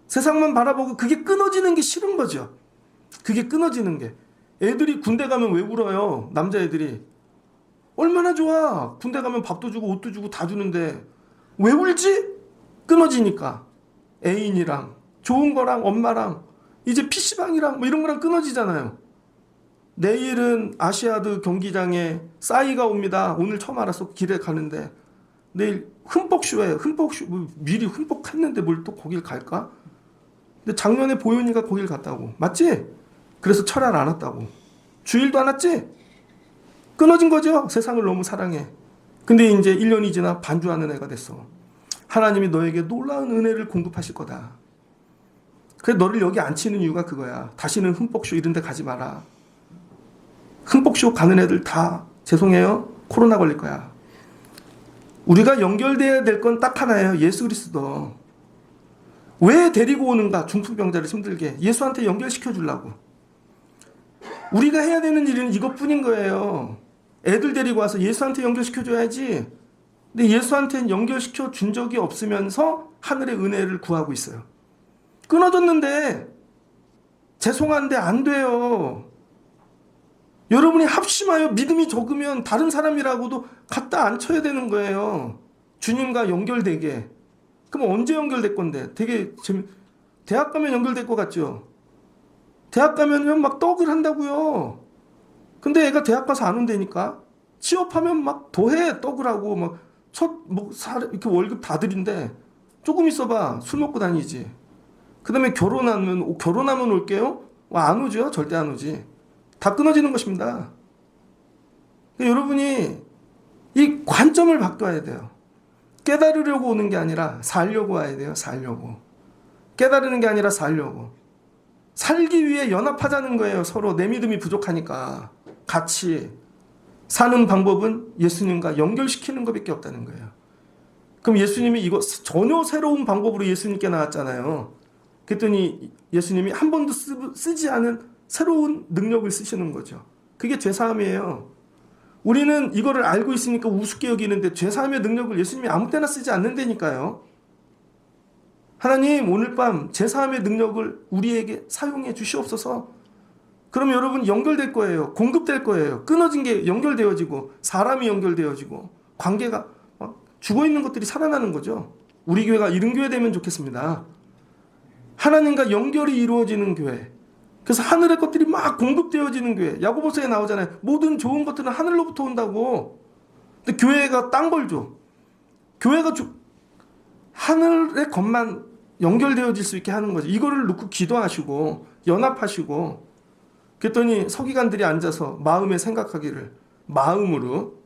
세상만 바라보고 그게 끊어지는 게 싫은 거죠. 그게 끊어지는 게. 애들이 군대 가면 왜 울어요? 남자애들이. 얼마나 좋아. 군대 가면 밥도 주고 옷도 주고 다 주는데 왜 울지? 끊어지니까. 애인이랑 좋은 거랑 엄마랑 이제 PC방이랑 뭐 이런 거랑 끊어지잖아요. 내일은 아시아드 경기장에 싸이가 옵니다. 오늘 처음 알았어. 길에 가는데 내일 흠뻑쇼예요. 흠뻑쇼. 미리 흠뻑 했는데 뭘 또 거길 갈까? 근데 작년에 보현이가 거길 갔다고. 맞지? 그래서 철야 안 왔다고. 주일도 안 왔지? 끊어진 거죠. 세상을 너무 사랑해. 근데 이제 1년이 지나 반주하는 애가 됐어. 하나님이 너에게 놀라운 은혜를 공급하실 거다. 그래 너를 여기 앉히는 이유가 그거야. 다시는 흠뻑쇼 이런 데 가지 마라. 흠뻑쇼 가는 애들 다 죄송해요. 코로나 걸릴 거야. 우리가 연결돼야 될 건 딱 하나예요. 예수 그리스도. 왜 데리고 오는가? 중풍병자를 힘들게. 예수한테 연결시켜 주려고. 우리가 해야 되는 일은 이것뿐인 거예요. 애들 데리고 와서 예수한테 연결시켜 줘야지. 근데 예수한테는 연결시켜 준 적이 없으면서 하늘의 은혜를 구하고 있어요. 끊어졌는데 죄송한데 안 돼요. 여러분이 합심하여 믿음이 적으면 다른 사람이라고도 갖다 앉혀야 되는 거예요. 주님과 연결되게. 그럼 언제 연결될 건데? 대학 가면 연결될 것 같죠? 대학 가면 막 떡을 한다고요. 근데 애가 대학 가서 안 온다니까? 취업하면 막 더해 떡을 하고 막 이렇게 월급 다 드린데 조금 있어봐. 술 먹고 다니지. 그 다음에 결혼하면 올게요? 안 오죠? 절대 안 오지. 다 끊어지는 것입니다. 그러니까 여러분이 이 관점을 바꿔야 돼요. 깨달으려고 오는 게 아니라 살려고 와야 돼요. 살려고. 깨달으는 게 아니라 살려고. 살기 위해 연합하자는 거예요. 서로 내 믿음이 부족하니까. 같이 사는 방법은 예수님과 연결시키는 것밖에 없다는 거예요. 그럼 예수님이 이거 전혀 새로운 방법으로 예수님께 나왔잖아요. 그랬더니 예수님이 한 번도 쓰지 않은 새로운 능력을 쓰시는 거죠. 그게 죄사함이에요. 우리는 이거를 알고 있으니까 우습게 여기는데 죄사함의 능력을 예수님이 아무 때나 쓰지 않는다니까요. 하나님 오늘 밤 죄사함의 능력을 우리에게 사용해 주시옵소서. 그럼 여러분 연결될 거예요. 공급될 거예요. 끊어진 게 연결되어지고 사람이 연결되어지고 관계가 죽어있는 것들이 살아나는 거죠. 우리 교회가 이런 교회 되면 좋겠습니다. 하나님과 연결이 이루어지는 교회. 그래서 하늘의 것들이 막 공급되어지는 교회. 야고보서에 나오잖아요. 모든 좋은 것들은 하늘로부터 온다고. 근데 교회가 딴 걸 줘. 교회가 하늘의 것만 연결되어질 수 있게 하는 거죠. 이거를 놓고 기도하시고 연합하시고 그랬더니 서기관들이 앉아서 마음에 생각하기를 마음으로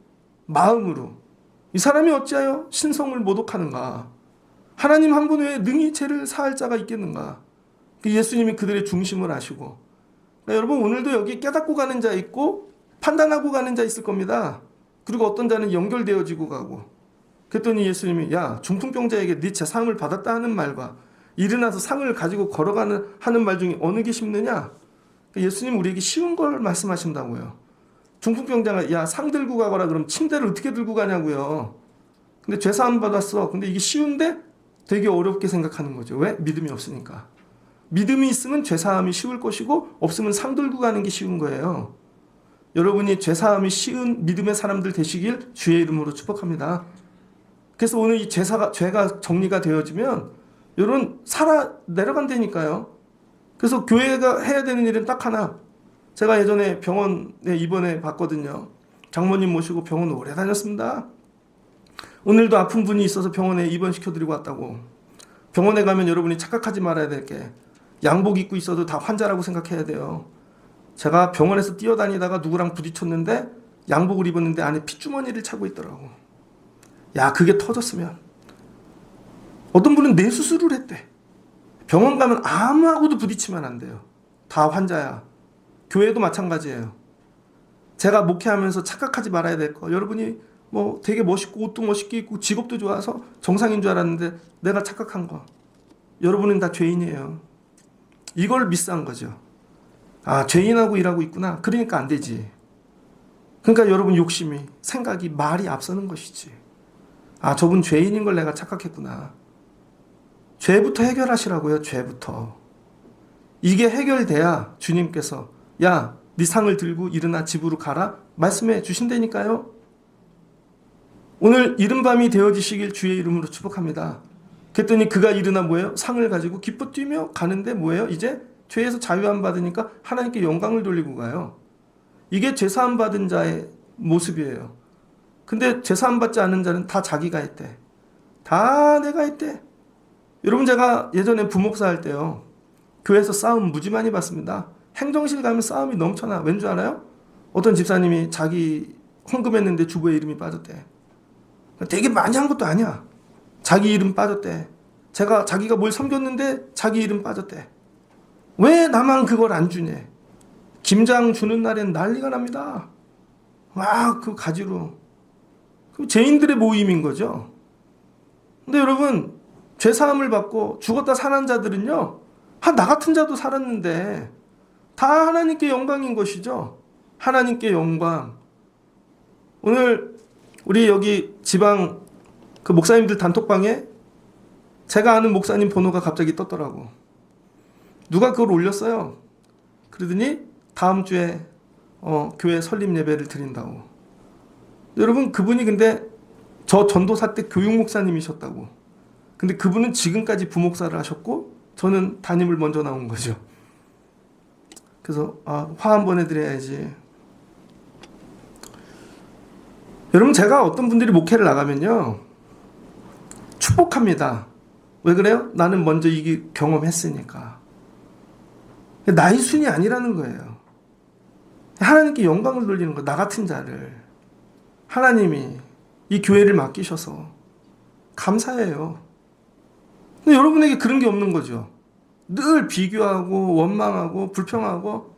이 사람이 어찌하여 신성을 모독하는가? 하나님 한 분 외에 능히 죄를 사할 자가 있겠는가? 예수님이 그들의 중심을 아시고 그러니까 여러분 오늘도 여기 깨닫고 가는 자 있고 판단하고 가는 자 있을 겁니다. 그리고 어떤 자는 연결되어지고 가고 그랬더니 예수님이 야 중풍병자에게 네 제사함을 받았다 하는 말과 일어나서 상을 가지고 걸어가는 하는 말 중에 어느 게 쉽느냐? 예수님 우리에게 쉬운 걸 말씀하신다고요. 중풍병자가 야 상 들고 가거라 그럼 침대를 어떻게 들고 가냐고요. 근데 제사함 받았어. 근데 이게 쉬운데 되게 어렵게 생각하는 거죠. 왜? 믿음이 없으니까. 믿음이 있으면 죄사함이 쉬울 것이고 없으면 상 들고 가는 게 쉬운 거예요. 여러분이 죄사함이 쉬운 믿음의 사람들 되시길 주의 이름으로 축복합니다. 그래서 오늘 이 죄가 정리가 되어지면 여러분 내려간다니까요. 그래서 교회가 해야 되는 일은 딱 하나. 제가 예전에 병원에 입원해 봤거든요. 장모님 모시고 병원 오래 다녔습니다. 오늘도 아픈 분이 있어서 병원에 입원시켜드리고 왔다고. 병원에 가면 여러분이 착각하지 말아야 될 게 양복 입고 있어도 다 환자라고 생각해야 돼요. 제가 병원에서 뛰어다니다가 누구랑 부딪혔는데 양복을 입었는데 안에 핏주머니를 차고 있더라고. 야 그게 터졌으면 어떤 분은 뇌수술을 했대. 병원 가면 아무하고도 부딪히면 안 돼요. 다 환자야. 교회도 마찬가지예요. 제가 목회하면서 착각하지 말아야 될 거. 여러분이 뭐 되게 멋있고 옷도 멋있게 입고 직업도 좋아서 정상인 줄 알았는데 내가 착각한 거. 여러분은 다 죄인이에요. 이걸 미스한 거죠. 아 죄인하고 일하고 있구나. 그러니까 안 되지. 그러니까 여러분 욕심이 생각이 말이 앞서는 것이지. 아 저분 죄인인 걸 내가 착각했구나. 죄부터 해결하시라고요. 죄부터. 이게 해결돼야 주님께서 야 네 상을 들고 일어나 집으로 가라 말씀해 주신다니까요. 오늘 이른 밤이 되어지시길 주의 이름으로 축복합니다. 그랬더니 그가 일어나 뭐예요? 상을 가지고 기뻐 뛰며 가는데 뭐예요? 이제 죄에서 자유함 받으니까 하나님께 영광을 돌리고 가요. 이게 죄사함 받은 자의 모습이에요. 근데 죄사함 받지 않은 자는 다 자기가 했대. 다 내가 했대. 여러분 제가 예전에 부목사 할 때요. 교회에서 싸움 무지 많이 봤습니다. 행정실 가면 싸움이 넘쳐나. 왠 줄 알아요? 어떤 집사님이 자기 헌금했는데 주부의 이름이 빠졌대. 되게 많이 한 것도 아니야. 자기 이름 빠졌대. 자기가 뭘 섬겼는데 자기 이름 빠졌대. 왜 나만 그걸 안 주냐. 김장 주는 날엔 난리가 납니다. 막 그 가지로. 죄인들의 모임인 거죠. 근데 여러분 죄사함을 받고 죽었다 살아난 자들은요. 나 같은 자도 살았는데 다 하나님께 영광인 것이죠. 하나님께 영광. 오늘 우리 여기 지방 그 목사님들 단톡방에 제가 아는 목사님 번호가 갑자기 떴더라고. 누가 그걸 올렸어요. 그러더니 다음 주에 교회 설립 예배를 드린다고. 여러분 그분이 근데 저 전도사 때 교육 목사님이셨다고. 근데 그분은 지금까지 부목사를 하셨고 저는 담임을 먼저 나온 거죠. 그래서 화 한번 해드려야지. 여러분 제가 어떤 분들이 목회를 나가면요. 축복합니다. 왜 그래요? 나는 먼저 이게 경험했으니까. 나의 순이 아니라는 거예요. 하나님께 영광을 돌리는 거. 나 같은 자를. 하나님이 이 교회를 맡기셔서 감사해요. 근데 여러분에게 그런 게 없는 거죠. 늘 비교하고 원망하고 불평하고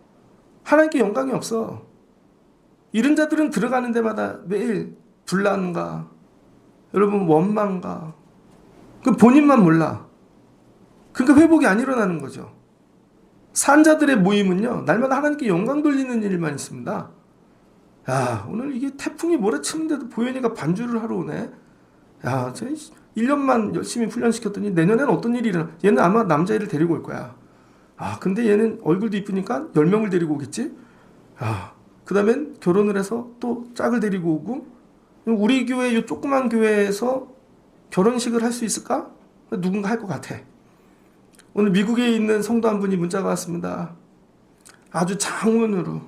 하나님께 영광이 없어. 이런 자들은 들어가는 데마다 매일 분란과 여러분 원망과 그 본인만 몰라. 그러니까 회복이 안 일어나는 거죠. 산자들의 모임은요, 날마다 하나님께 영광 돌리는 일만 있습니다. 야, 오늘 이게 태풍이 몰아치는데도 보현이가 반주를 하러 오네. 야, 저 1년만 열심히 훈련시켰더니 내년엔 어떤 일이 일어나? 얘는 아마 남자애를 데리고 올 거야. 아, 근데 얘는 얼굴도 이쁘니까 10명을 데리고 오겠지? 아, 그 다음엔 결혼을 해서 또 짝을 데리고 오고, 우리 교회, 이 조그만 교회에서 결혼식을 할 수 있을까? 누군가 할 것 같아. 오늘 미국에 있는 성도 한 분이 문자가 왔습니다. 아주 장문으로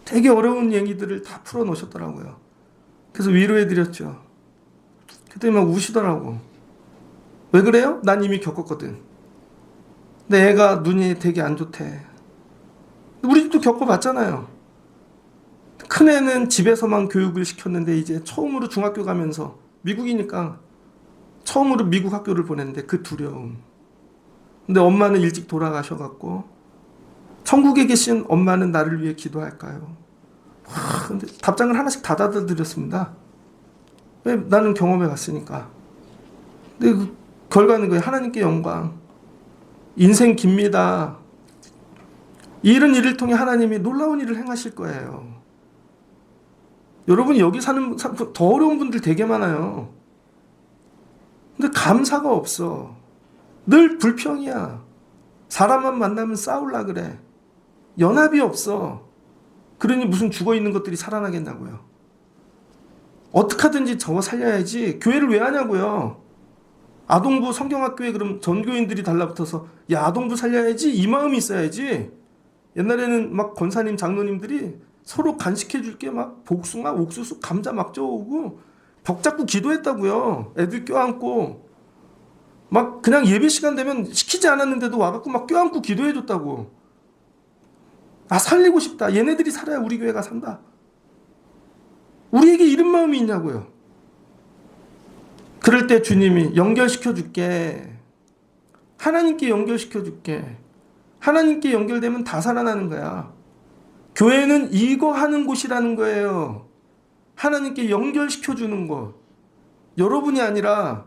되게 어려운 얘기들을 다 풀어놓으셨더라고요. 그래서 위로해드렸죠. 그때 막 우시더라고. 왜 그래요? 난 이미 겪었거든. 근데 애가 눈이 되게 안 좋대. 우리 집도 겪어봤잖아요. 큰애는 집에서만 교육을 시켰는데 이제 처음으로 중학교 가면서 미국이니까 처음으로 미국 학교를 보냈는데 그 두려움. 근데 엄마는 일찍 돌아가셔갖고 천국에 계신 엄마는 나를 위해 기도할까요? 근데 답장을 하나씩 다 드렸습니다. 왜? 나는 경험해 봤으니까. 근데 그 결과는 거예요. 하나님께 영광. 인생 깁니다. 이런 일을 통해 하나님이 놀라운 일을 행하실 거예요. 여러분 여기 사는 더 어려운 분들 되게 많아요. 근데 감사가 없어. 늘 불평이야. 사람만 만나면 싸울라 그래. 연합이 없어. 그러니 무슨 죽어있는 것들이 살아나겠냐고요. 어떻게 하든지 저거 살려야지. 교회를 왜 하냐고요. 아동부 성경학교에 그럼 전교인들이 달라붙어서 야 아동부 살려야지 이 마음이 있어야지. 옛날에는 막 권사님 장로님들이 서로 간식해 줄게 막 복숭아 옥수수 감자 막 쪄오고 벽 잡고 기도했다고요. 애들 껴안고 막 그냥 예배 시간 되면 시키지 않았는데도 와갖고 막 껴안고 기도해 줬다고. 아 살리고 싶다. 얘네들이 살아야 우리 교회가 산다. 우리에게 이런 마음이 있냐고요. 그럴 때 주님이 연결시켜 줄게. 하나님께 연결시켜 줄게. 하나님께 연결되면 다 살아나는 거야. 교회는 이거 하는 곳이라는 거예요. 하나님께 연결시켜 주는 곳. 여러분이 아니라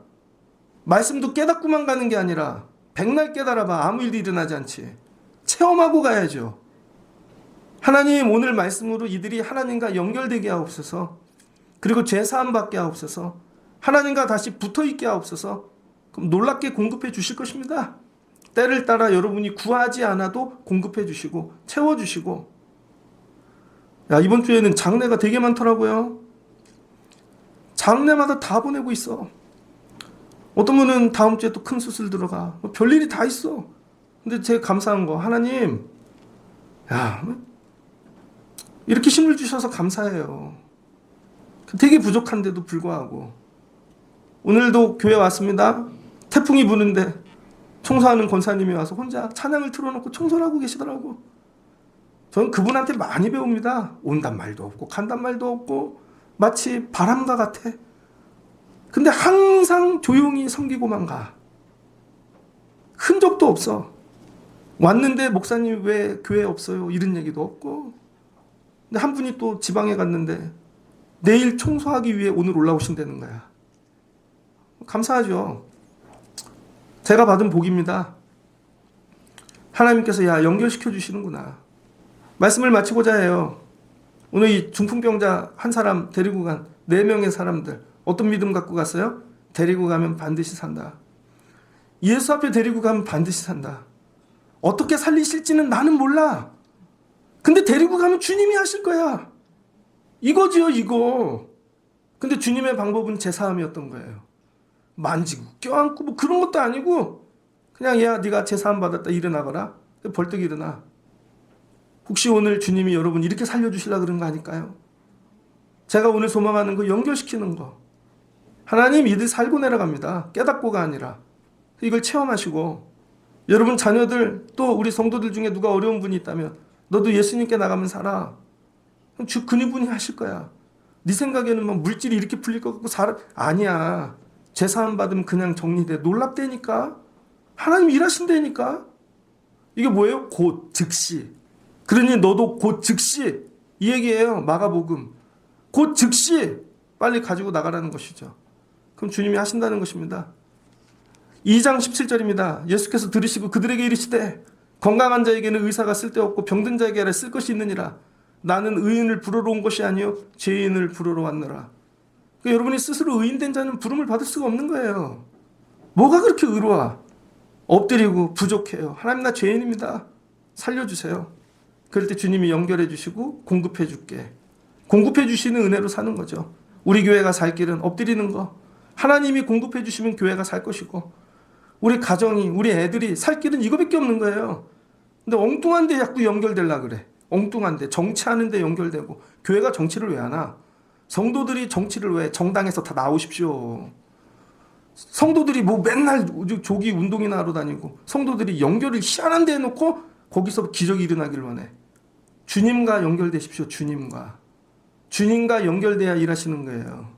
말씀도 깨닫고만 가는 게 아니라 백날 깨달아봐 아무 일도 일어나지 않지. 체험하고 가야죠. 하나님 오늘 말씀으로 이들이 하나님과 연결되게 하옵소서. 그리고 죄사함 받게 하옵소서. 하나님과 다시 붙어있게 하옵소서. 그럼 놀랍게 공급해 주실 것입니다. 때를 따라 여러분이 구하지 않아도 공급해 주시고 채워주시고. 야 이번 주에는 장례가 되게 많더라고요. 장례마다 다 보내고 있어. 어떤 분은 다음 주에 또 큰 수술 들어가. 별일이 다 있어. 근데 제가 감사한 거 하나님 야 이렇게 힘을 주셔서 감사해요. 되게 부족한데도 불구하고 오늘도 교회 왔습니다. 태풍이 부는데 청소하는 권사님이 와서 혼자 찬양을 틀어놓고 청소를 하고 계시더라고. 저는 그분한테 많이 배웁니다. 온단 말도 없고 간단 말도 없고 마치 바람과 같아. 근데 항상 조용히 섬기고만 가. 흔적도 없어. 왔는데 목사님 왜 교회 없어요? 이런 얘기도 없고. 근데 한 분이 또 지방에 갔는데 내일 청소하기 위해 오늘 올라오신다는 거야. 감사하죠. 제가 받은 복입니다. 하나님께서 야 연결시켜 주시는구나. 말씀을 마치고자 해요. 오늘 이 중풍병자 한 사람 데리고 간 4명의 사람들 어떤 믿음 갖고 갔어요? 데리고 가면 반드시 산다. 예수 앞에 데리고 가면 반드시 산다. 어떻게 살리실지는 나는 몰라. 근데 데리고 가면 주님이 하실 거야. 이거지요 이거. 근데 주님의 방법은 제사함이었던 거예요. 만지고 껴안고 뭐 그런 것도 아니고 그냥 야 네가 제사함 받았다 일어나거라. 벌떡 일어나. 혹시 오늘 주님이 여러분 이렇게 살려주시려고 그런 거 아닐까요? 제가 오늘 소망하는 거 연결시키는 거. 하나님 이들 살고 내려갑니다. 깨닫고가 아니라. 이걸 체험하시고 여러분 자녀들 또 우리 성도들 중에 누가 어려운 분이 있다면 너도 예수님께 나가면 살아. 그분이 하실 거야. 네 생각에는 막 물질이 이렇게 풀릴 것 같고 아니야. 죄사함 받으면 그냥 정리돼. 놀랍다니까. 하나님 일하신다니까. 이게 뭐예요? 곧 즉시. 그러니 너도 곧 즉시 이 얘기예요. 마가복음. 곧 즉시 빨리 가지고 나가라는 것이죠. 그럼 주님이 하신다는 것입니다. 2장 17절입니다. 예수께서 들으시고 그들에게 이르시되 건강한 자에게는 의사가 쓸데없고 병든 자에게 쓸 것이 있느니라. 나는 의인을 부르러 온 것이 아니요 죄인을 부르러 왔노라. 그러니까 여러분이 스스로 의인된 자는 부름을 받을 수가 없는 거예요. 뭐가 그렇게 의로워? 엎드리고 부족해요. 하나님 나 죄인입니다. 살려주세요. 그럴 때 주님이 연결해 주시고 공급해 줄게. 공급해 주시는 은혜로 사는 거죠. 우리 교회가 살 길은 엎드리는 거. 하나님이 공급해 주시면 교회가 살 것이고 우리 가정이 우리 애들이 살 길은 이거밖에 없는 거예요. 근데 엉뚱한 데 자꾸 연결되려고 그래. 엉뚱한 데 정치하는 데 연결되고 교회가 정치를 왜 하나? 성도들이 정치를 왜 정당에서 다 나오십시오. 성도들이 뭐 맨날 조기 운동이나 하러 다니고 성도들이 연결을 희한한 데 해놓고 거기서 기적이 일어나기를 원해. 주님과 연결되십시오. 주님과 연결돼야 일하시는 거예요.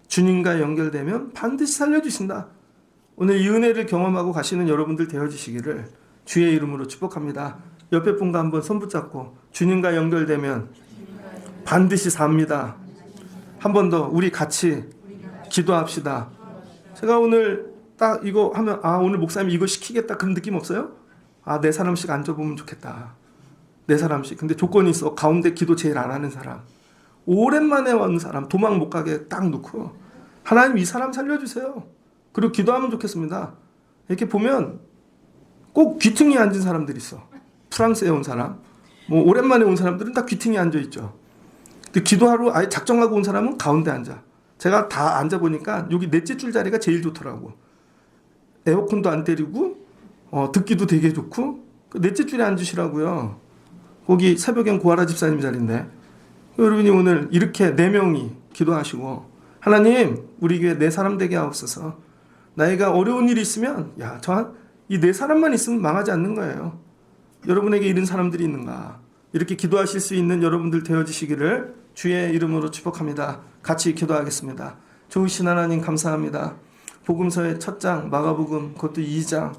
주님과 연결되면 반드시 살려주신다. 오늘 이 은혜를 경험하고 가시는 여러분들 되어지시기를 주의 이름으로 축복합니다. 옆에 분과 한번 손 붙잡고 주님과 연결되면 반드시 삽니다. 한 번 더 우리 같이 기도합시다. 제가 오늘 딱 이거 하면 오늘 목사님이 이거 시키겠다 그런 느낌 없어요? 네 사람씩 앉아보면 좋겠다. 네 사람씩. 근데 조건이 있어. 가운데 기도 제일 안 하는 사람. 오랜만에 온 사람 도망 못 가게 딱 놓고 하나님 이 사람 살려주세요. 그리고 기도하면 좋겠습니다. 이렇게 보면 꼭 귀퉁이에 앉은 사람들이 있어. 프랑스에 온 사람, 뭐 오랜만에 온 사람들은 다 귀퉁이에 앉아 있죠. 근데 기도하러 아예 작정하고 온 사람은 가운데 앉아. 제가 다 앉아보니까 여기 넷째 줄 자리가 제일 좋더라고. 에어컨도 안 때리고 듣기도 되게 좋고 넷째 줄에 앉으시라고요. 거기 새벽엔 고아라 집사님 자리인데 여러분이 오늘 이렇게 4명이 기도하시고 하나님 우리 교회 4사람 되게 하옵소서. 나이가 어려운 일이 있으면 이 4사람만 있으면 망하지 않는 거예요. 여러분에게 이런 사람들이 있는가? 이렇게 기도하실 수 있는 여러분들 되어지시기를 주의 이름으로 축복합니다. 같이 기도하겠습니다. 좋으신 하나님 감사합니다. 복음서의 첫 장 마가복음 그것도 2장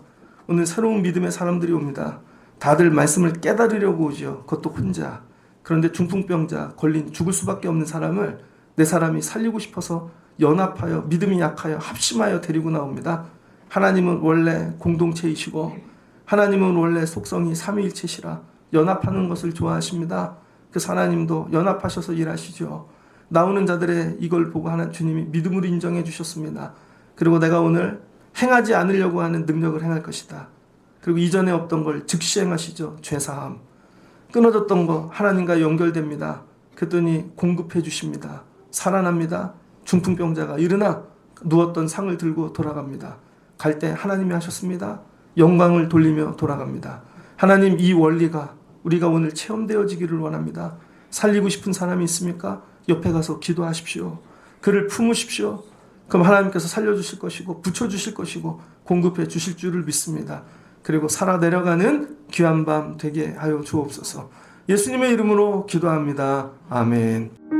오늘 새로운 믿음의 사람들이 옵니다. 다들 말씀을 깨달으려고 오죠. 그것도 혼자. 그런데 중풍병자 걸린 죽을 수밖에 없는 사람을 4사람이 살리고 싶어서 연합하여 믿음이 약하여 합심하여 데리고 나옵니다. 하나님은 원래 공동체이시고 하나님은 원래 속성이 삼위일체시라 연합하는 것을 좋아하십니다. 그래서 하나님도 연합하셔서 일하시죠. 나오는 자들의 이걸 보고 하나님 주님이 믿음으로 인정해 주셨습니다. 그리고 내가 오늘 행하지 않으려고 하는 능력을 행할 것이다. 그리고 이전에 없던 걸 즉시 행하시죠. 죄사함. 끊어졌던 거 하나님과 연결됩니다. 그랬더니 공급해 주십니다. 살아납니다. 중풍병자가 일어나 누웠던 상을 들고 돌아갑니다. 갈 때 하나님이 하셨습니다. 영광을 돌리며 돌아갑니다. 하나님 이 원리가 우리가 오늘 체험되어지기를 원합니다. 살리고 싶은 사람이 있습니까? 옆에 가서 기도하십시오. 그를 품으십시오. 그럼 하나님께서 살려주실 것이고 붙여주실 것이고 공급해 주실 줄을 믿습니다. 그리고 살아 내려가는 귀한 밤 되게 하여 주옵소서. 예수님의 이름으로 기도합니다. 아멘.